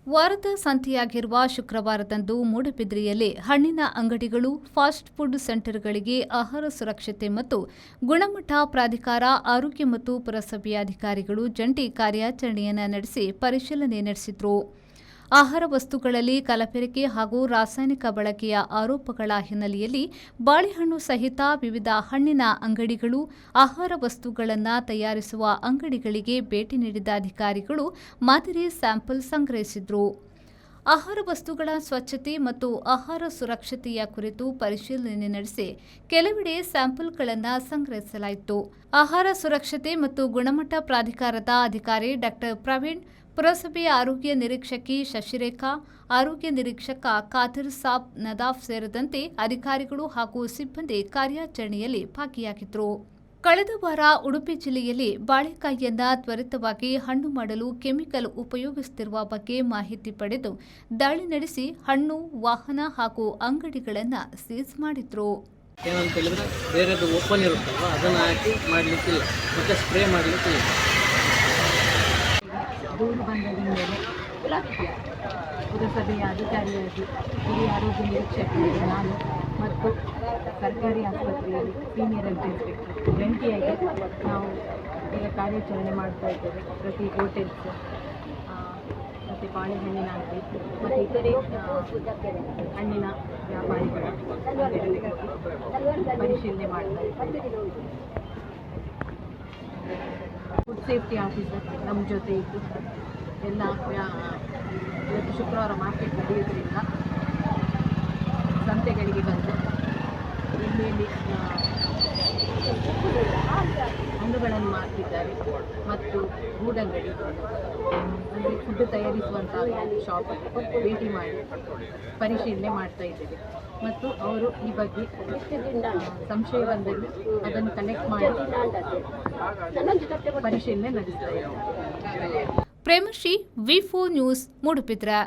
ವಾರದ ಸಂತೆಯಾಗಿರುವ ಶುಕ್ರವಾರದಂದು ಮೂಡಬಿದ್ರಿಯಲ್ಲಿ ಹಣ್ಣಿನ ಅಂಗಡಿಗಳು, ಫಾಸ್ಟ್ ಫುಡ್ ಸೆಂಟರ್ಗಳಿಗೆ ಆಹಾರ ಸುರಕ್ಷತೆ ಮತ್ತು ಗುಣಮಟ್ಟ ಪ್ರಾಧಿಕಾರ, ಆರೋಗ್ಯ ಮತ್ತು ಪುರಸಭೆಯ ಅಧಿಕಾರಿಗಳು ಜಂಟಿ ಕಾರ್ಯಾಚರಣೆಯನ್ನು ನಡೆಸಿ ಪರಿಶೀಲನೆ ನಡೆಸಿದರು. ಆಹಾರ ವಸ್ತುಗಳಲ್ಲಿ ಕಲಬೆರಕೆ ಹಾಗೂ ರಾಸಾಯನಿಕ ಬಳಕೆಯ ಆರೋಪಗಳ ಹಿನ್ನೆಲೆಯಲ್ಲಿ ಬಾಳೆಹಣ್ಣು ಸಹಿತ ವಿವಿಧ ಹಣ್ಣಿನ ಅಂಗಡಿಗಳು, ಆಹಾರ ವಸ್ತುಗಳನ್ನು ತಯಾರಿಸುವ ಅಂಗಡಿಗಳಿಗೆ ಭೇಟಿ ನೀಡಿದ ಅಧಿಕಾರಿಗಳು ಮಾದರಿ ಸ್ಯಾಂಪಲ್ ಸಂಗ್ರಹಿಸಿದರು. ಆಹಾರ ವಸ್ತುಗಳ ಸ್ವಚ್ಛತೆ ಮತ್ತು ಆಹಾರ ಸುರಕ್ಷತೆಯ ಕುರಿತು ಪರಿಶೀಲನೆ ನಡೆಸಿ ಕೆಲವೆಡೆ ಸ್ಯಾಂಪಲ್ಗಳನ್ನು ಸಂಗ್ರಹಿಸಲಾಯಿತು. ಆಹಾರ ಸುರಕ್ಷತೆ ಮತ್ತು ಗುಣಮಟ್ಟ ಪ್ರಾಧಿಕಾರದ ಅಧಿಕಾರಿ ಡಾ ಪ್ರವೀಣ್, ಪುರಸಭೆಯ ಆರೋಗ್ಯ ನಿರೀಕ್ಷಕಿ ಶಶಿರೇಖಾ, ಆರೋಗ್ಯ ನಿರೀಕ್ಷಕ ಖಾದರ್ ಸಾಬ್ ನದಾಫ್ ಸೇರಿದಂತೆ ಅಧಿಕಾರಿಗಳು ಹಾಗೂ ಸಿಬ್ಬಂದಿ ಕಾರ್ಯಾಚರಣೆಯಲ್ಲಿ ಭಾಗಿಯಾಗಿದ್ದರು. ಕಳೆದ ವಾರ ಉಡುಪಿ ಜಿಲ್ಲೆಯಲ್ಲಿ ಬಾಳೆಕಾಯಿಯನ್ನು ತ್ವರಿತವಾಗಿ ಹಣ್ಣು ಮಾಡಲು ಕೆಮಿಕಲ್ ಉಪಯೋಗಿಸುತ್ತಿರುವ ಬಗ್ಗೆ ಮಾಹಿತಿ ಪಡೆದು ದಾಳಿ ನಡೆಸಿ ಹಣ್ಣು, ವಾಹನ ಹಾಗೂ ಅಂಗಡಿಗಳನ್ನು ಸೀಸ್ ಮಾಡಿದ್ರು. ಏನಂತ ಹೇಳಿದ್ರೆ ಬೇರೆದು ಓಪನ್ ಇರುತ್ತಲ್ವ ಅದನ್ನು ಹಾಕಿ ಮಾಡಲಿಕ್ಕಿಲ್ಲ, ಮತ್ತೆ ಸ್ಪ್ರೇ ಮಾಡಲಿಕ್ಕಿಲ್ಲ. ದೂರು ಬಂದದ ಮೇಲೆ ಪುರಸಭೆಯ ಅಧಿಕಾರಿಯಾಗಿ ಹಿರಿಯ ಆರೋಗ್ಯ ನಿರೀಕ್ಷಕರಾಗಿ ನಾನು ಮತ್ತು ಸರ್ಕಾರಿ ಆಸ್ಪತ್ರೆಯಲ್ಲಿ ಸೀನಿಯರ್ ಹೆಲ್ತ್ ಇನ್ಸ್ಪೆಕ್ಟರ್ ಜಂಟಿಯಾಗಿ ನಾವು ಈಗ ಕಾರ್ಯಾಚರಣೆ ಮಾಡ್ತಾ ಇದ್ದೇವೆ. ಪ್ರತಿ ಹೋಟೆಲ್ಸ್ ಮತ್ತು ಬಾಳೆಹಣ್ಣಿನ ಅಂಗಡಿ ಮತ್ತು ಇತರೆ ಹಣ್ಣಿನ ವ್ಯಾಪಾರಿಗಳ ಅಂಗಡಿಗಳಿಗೆ ಪರಿಶೀಲನೆ ಮಾಡ್ತಾ ಇದ್ದೇವೆ. ಫುಡ್ ಸೇಫ್ಟಿ ಆಫೀಸರ್ ನಮ್ಮ ಜೊತೆ ಇದ್ದು ಎಲ್ಲ ಇವತ್ತು ಶುಕ್ರವಾರ ಮಾರ್ಕೆಟ್ ನಡೆಯುವುದರಿಂದ ಸಂತೆಗಳಿಗೆ ಬಂದು ಇಲ್ಲಿ ಹಣ್ಣುಗಳನ್ನು ಮಾರ್ತಿದ್ದಾರೆ ಮತ್ತು ಗೂಡಂಗಡಿ ಅಂದರೆ ಫುಡ್ ತಯಾರಿಸುವಂತಹ ಶಾಪ್ ಭೇಟಿ ಮಾಡಿ ಪರಿಶೀಲನೆ ಮಾಡ್ತಾ ಇದ್ದೇವೆ ಮತ್ತು ಅವರು ಈ ಬಗ್ಗೆ ಸಂಶಯ ಬಂದಲ್ಲಿ ಅದನ್ನು ಕಲೆಕ್ಟ್ ಮಾಡಿ ಪರಿಶೀಲನೆ ನಡೆಸ್ತಾ ಇದ್ದಾರೆ. ಪ್ರೇಮಶ್ರೀ, ವಿ4 ನ್ಯೂಸ್, ಮೂಡುಬಿದ್ರೆ.